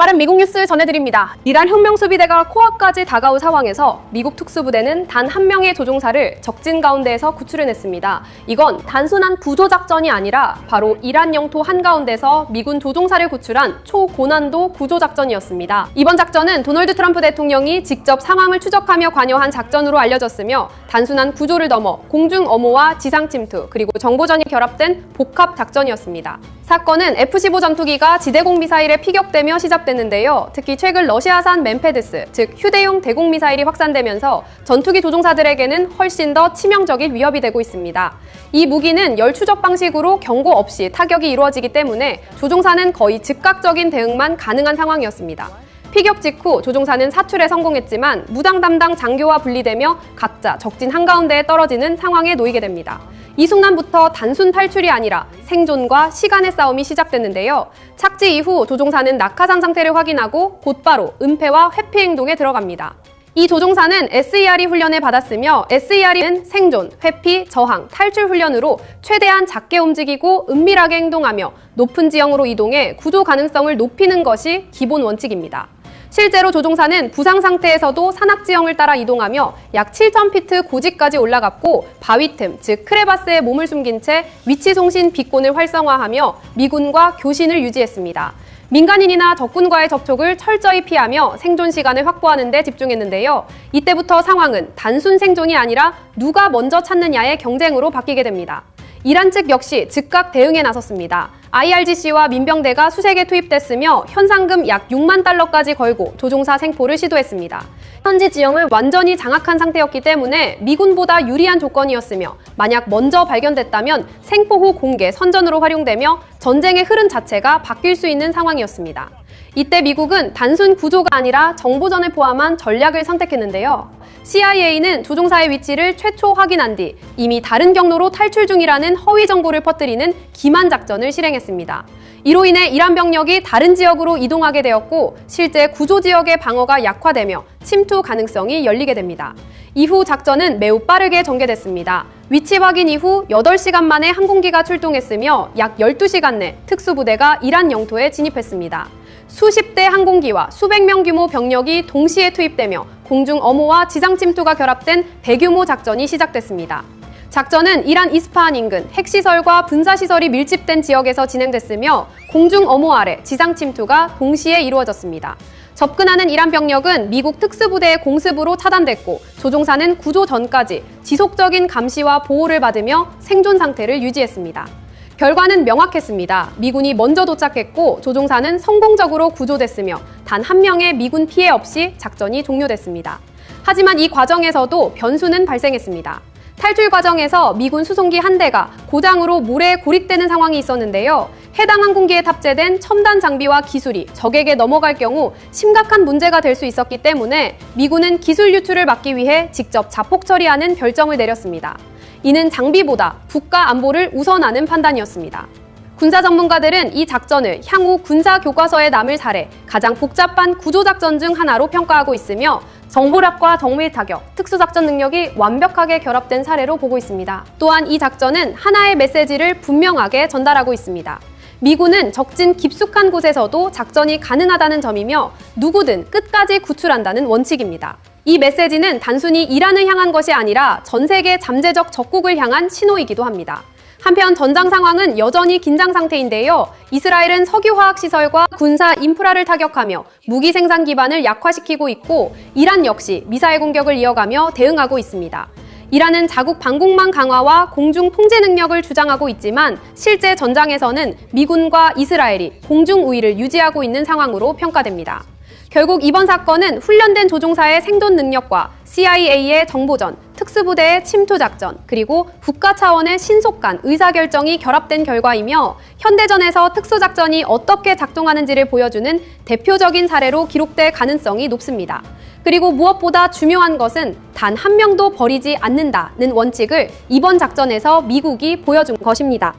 빠른 미국 뉴스 전해드립니다. 이란 혁명수비대가 코앞까지 다가온 상황에서 미국 특수부대는 단 한 명의 조종사를 적진 가운데에서 구출해냈습니다. 이건 단순한 구조작전이 아니라 바로 이란 영토 한가운데서 미군 조종사를 구출한 초고난도 구조작전이었습니다. 이번 작전은 도널드 트럼프 대통령이 직접 상황을 추적하며 관여한 작전으로 알려졌으며 단순한 구조를 넘어 공중 엄호와 지상 침투 그리고 정보전이 결합된 복합 작전이었습니다. 사건은 F-15 전투기가 지대공 미사일에 피격되며 시작됐는데요. 특히 최근 러시아산 맨패드스, 즉 휴대용 대공 미사일이 확산되면서 전투기 조종사들에게는 훨씬 더 치명적인 위협이 되고 있습니다. 이 무기는 열 추적 방식으로 경고 없이 타격이 이루어지기 때문에 조종사는 거의 즉각적인 대응만 가능한 상황이었습니다. 피격 직후 조종사는 사출에 성공했지만 무당 담당 장교와 분리되며 각자 적진 한가운데에 떨어지는 상황에 놓이게 됩니다. 이 순간부터 단순 탈출이 아니라 생존과 시간의 싸움이 시작됐는데요. 착지 이후 조종사는 낙하산 상태를 확인하고 곧바로 은폐와 회피 행동에 들어갑니다. 이 조종사는 SERE 훈련을 받았으며 SERE는 생존, 회피, 저항, 탈출 훈련으로 최대한 작게 움직이고 은밀하게 행동하며 높은 지형으로 이동해 구조 가능성을 높이는 것이 기본 원칙입니다. 실제로 조종사는 부상 상태에서도 산악지형을 따라 이동하며 약 7,000피트 고지까지 올라갔고 바위 틈, 즉 크레바스에 몸을 숨긴 채 위치송신 비권을 활성화하며 미군과 교신을 유지했습니다. 민간인이나 적군과의 접촉을 철저히 피하며 생존 시간을 확보하는 데 집중했는데요. 이때부터 상황은 단순 생존이 아니라 누가 먼저 찾느냐의 경쟁으로 바뀌게 됩니다. 이란 측 역시 즉각 대응에 나섰습니다. IRGC와 민병대가 수색에 투입됐으며 현상금 약 6만 달러까지 걸고 조종사 생포를 시도했습니다. 현지 지형을 완전히 장악한 상태였기 때문에 미군보다 유리한 조건이었으며 만약 먼저 발견됐다면 생포 후 공개, 선전으로 활용되며 전쟁의 흐름 자체가 바뀔 수 있는 상황이었습니다. 이때 미국은 단순 구조가 아니라 정보전을 포함한 전략을 선택했는데요. CIA는 조종사의 위치를 최초 확인한 뒤 이미 다른 경로로 탈출 중이라는 허위 정보를 퍼뜨리는 기만 작전을 실행했습니다. 이로 인해 이란 병력이 다른 지역으로 이동하게 되었고 실제 구조 지역의 방어가 약화되며 침투 가능성이 열리게 됩니다. 이후 작전은 매우 빠르게 전개됐습니다. 위치 확인 이후 8시간 만에 항공기가 출동했으며 약 12시간 내 특수부대가 이란 영토에 진입했습니다. 수십 대 항공기와 수백 명 규모 병력이 동시에 투입되며 공중 엄호와 지상 침투가 결합된 대규모 작전이 시작됐습니다. 작전은 이란 이스파한 인근 핵시설과 분사시설이 밀집된 지역에서 진행됐으며 공중 엄호 아래 지상 침투가 동시에 이루어졌습니다. 접근하는 이란 병력은 미국 특수부대의 공습으로 차단됐고 조종사는 구조 전까지 지속적인 감시와 보호를 받으며 생존 상태를 유지했습니다. 결과는 명확했습니다. 미군이 먼저 도착했고 조종사는 성공적으로 구조됐으며 단 한 명의 미군 피해 없이 작전이 종료됐습니다. 하지만 이 과정에서도 변수는 발생했습니다. 탈출 과정에서 미군 수송기 한 대가 고장으로 모래에 고립되는 상황이 있었는데요. 해당 항공기에 탑재된 첨단 장비와 기술이 적에게 넘어갈 경우 심각한 문제가 될 수 있었기 때문에 미군은 기술 유출을 막기 위해 직접 자폭 처리하는 결정을 내렸습니다. 이는 장비보다 국가 안보를 우선하는 판단이었습니다. 군사 전문가들은 이 작전을 향후 군사 교과서에 남을 사례, 가장 복잡한 구조작전 중 하나로 평가하고 있으며 정보력과 정밀 타격, 특수작전 능력이 완벽하게 결합된 사례로 보고 있습니다. 또한 이 작전은 하나의 메시지를 분명하게 전달하고 있습니다. 미군은 적진 깊숙한 곳에서도 작전이 가능하다는 점이며 누구든 끝까지 구출한다는 원칙입니다. 이 메시지는 단순히 이란을 향한 것이 아니라 전 세계 잠재적 적국을 향한 신호이기도 합니다. 한편 전장 상황은 여전히 긴장 상태인데요. 이스라엘은 석유화학시설과 군사 인프라를 타격하며 무기 생산 기반을 약화시키고 있고 이란 역시 미사일 공격을 이어가며 대응하고 있습니다. 이란은 자국 방공망 강화와 공중 통제 능력을 주장하고 있지만 실제 전장에서는 미군과 이스라엘이 공중 우위를 유지하고 있는 상황으로 평가됩니다. 결국 이번 사건은 훈련된 조종사의 생존 능력과 CIA의 정보전, 특수부대의 침투 작전, 그리고 국가 차원의 신속한 의사결정이 결합된 결과이며 현대전에서 특수작전이 어떻게 작동하는지를 보여주는 대표적인 사례로 기록될 가능성이 높습니다. 그리고 무엇보다 중요한 것은 단 한 명도 버리지 않는다는 원칙을 이번 작전에서 미국이 보여준 것입니다.